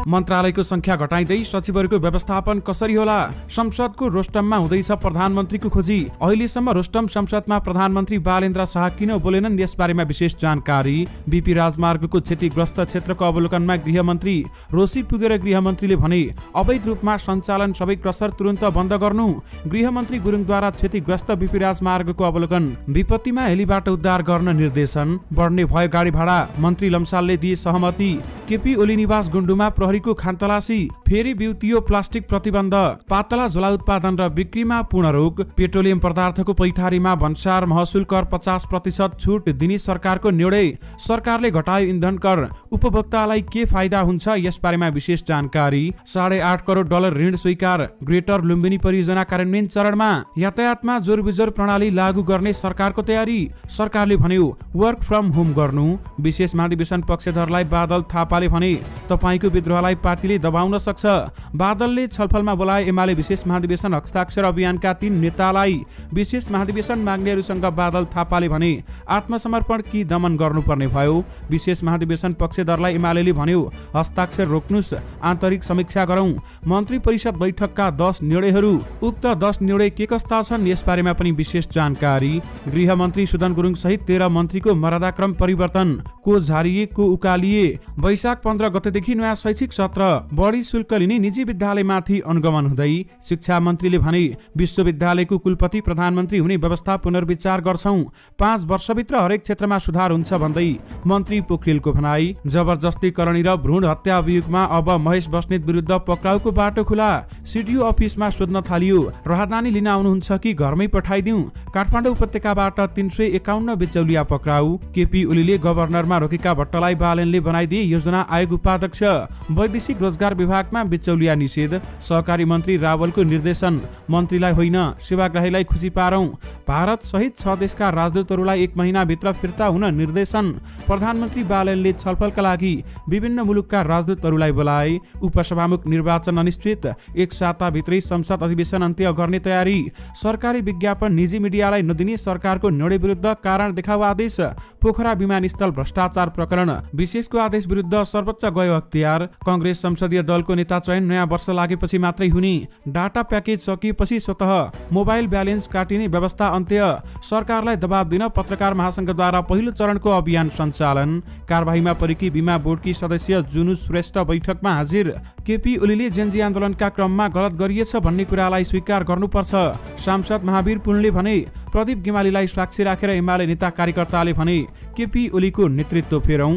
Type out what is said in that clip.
मन्त्रालयको संख्या घटाइँदै सचिवहरूको व्यवस्थापन कसरी होला? संसदको रोस्टममा हुँदैछ प्रधानमन्त्रीको खोजी। अहिलेसम्म रोस्टम संसदमा प्रधानमन्त्री बालेन्द्र शाह किन बोलेनन्, यसबारेमा विशेष जानकारी। बीपी राजमार्गको क्षतिग्रस्त क्षेत्रको अवलोकनमा गृहमन्त्री रोसी पुगेर गृहमन्त्रीले भने अवैध रूपमा सञ्चालन सबै क्रसर तुरन्त बन्द गर्नु। गृहमन्त्री गुरुङद्वारा क्षतिग्रस्त बीपी राजमार्गको अवलोकन। विपत्तिमा हेलीबाट उद्धार गर्न निर्देशन। बढ्ने भयो गाडी भाडा, मन्त्री लम्सालले दिए सहमति। केपी ओली निवास गुण्डुमा प्रहरीको खानतलासी। फेरि बिउतियो प्लास्टिक प्रतिबन्ध। पातला झोला उत्पादन र बिक्रीमा पूर्ण रोक। पेट्रोलियम पदार्थको पैठारीमा भन्सार महसुल कर 50% छुट दिने सरकारको निर्णय। सरकारले घटायो इन्धन कर। उपभोक्तालाई के फाइदा हुन्छ, यसबारेमा विशेष जानकारी। $8.5 करोड ऋण स्वीकार। ग्रेटर लुम्बिनी परियोजना कार्यान्वयन चरणमा। यातायातमा जोरबुजर प्रणाली लागू गर्ने सरकारको तयारी। सरकारले भन्यो वर्क फ्रम होम गर्नु। विशेष महाधिवेशन पक्षधरलाई बादल थापाले भने तपाईको विद्रोहलाई पार्टीले दबाउन सक्छ। बादलले छलफलमा बोलाए एमाले विशेष महाधिवेशन हस्ताक्षर अभियानका 3 नेतालाई। विशेष महाधिवेशन माग्नेहरूसँग बादल थापाले भने आत्मसमर्पण कि दमन गर्नुपर्ने भयो। विशेष महाधिवेशन पक्षधरलाई एमालेले भन्यो हस्ताक्षर रोक्नुस्, आन्तरिक समीक्षा गरौं। मन्त्री परिषद बैठकका 10 निर्णयहरू। उक्त 10 निर्णय के कस्ता छन्, यसबारेमा पनि विशेष जानकारी। गृहमन्त्री सुदन गुरुङ सहित 13 मन्त्रीको मर्यादाक्रम परिवर्तन। को झारिए को उकालिए। वैशाख 15 गतेदेखि नयाँ शैक्षिक सत्र। बढी शुल्क लिने निजी विद्यालयमाथि अनुगमन हुँदै। शिक्षा मन्त्रीले भने विश्वविद्यालयको कुलपति प्रधानमन्त्री हुने व्यवस्था पुनर्विचार गर्छौं। 5 वर्षभित्र हरेक क्षेत्रमा सुधार हुन्छ भन्दै मन्त्री पोखरेलको भनाई। जबरजस्तीकरणी र भ्रूण हत्या अभियोगमा अब महेश बस्नेत विरुद्ध पक्राउको बाटो खुला। सिडिओ अफिसमा सोध्न थालियो राहदानी लिन आउनुहुन्छ कि घरमै पठाइदिउँ। काठमाडौँ उपत्यकाबाट 351 बिचौलिया पक्राउ। केपी ओलीले गभर्नरमा रोकेका भट्टलाई बालेनले बनाइदिए योजना आयोग उपाध्यक्ष। वैदेशिक रोजगार विभागमा बिचौलिया निषेध। सहकारी मन्त्री रावलको निर्देशन। मन्त्रीलाई होइन सेवाग्राहीलाई खुसी पारौं। भारत सहित 6 देशका राजदूतहरूलाई 1 महिनाभित्र फिर्ता हुन निर्देशन। प्रधानमन्त्री बालेनले छलफलका लागि विभिन्न मुलुकका राजदूतहरूलाई बोलाए। उपसभामुख निर्वाचन अनिश्चित। 1 साताभित्रै संसद अधिवेशन अन्त्य गर्ने तयारी। सरकारी विज्ञापन निजी मिडियालाई नदिने सरकारको निर्णय विरुद्ध कारण देखाउ आदेश। पोखरा विमानस्थल भ्रष्टाचार प्रकरण विशेषको आदेश विरुद्ध सर्वोच्च गयो अख्तियार। कांग्रेस संसदीय दलको नेता चयन नयाँ वर्ष लागेपछि मात्रै हुने। डाटा प्याकेज सकिएपछि स्वतः मोबाइल ब्यालेन्स काटिने व्यवस्था अन्त्य। सरकारलाई दबाब दिन पत्रकार महासंघद्वारा पहिलो चरणको अभियान सञ्चालन। कारबाहीमा परेकी बीमा बोर्डकी सदस्य जुनु श्रेष्ठ बैठकमा हाजिर। केपी ओलीले जेनजी आन्दोलनका क्रममा गलत गरिएछ भन्ने कुरालाई स्वीकार गर्नुपर्छ। सांसद महावीर पुनले भने प्रदीप गेमालीलाई साक्षी राखेर एमाले नेता कार्यकर्ताले भने केपी ओलीको नेतृत्व फेरौं।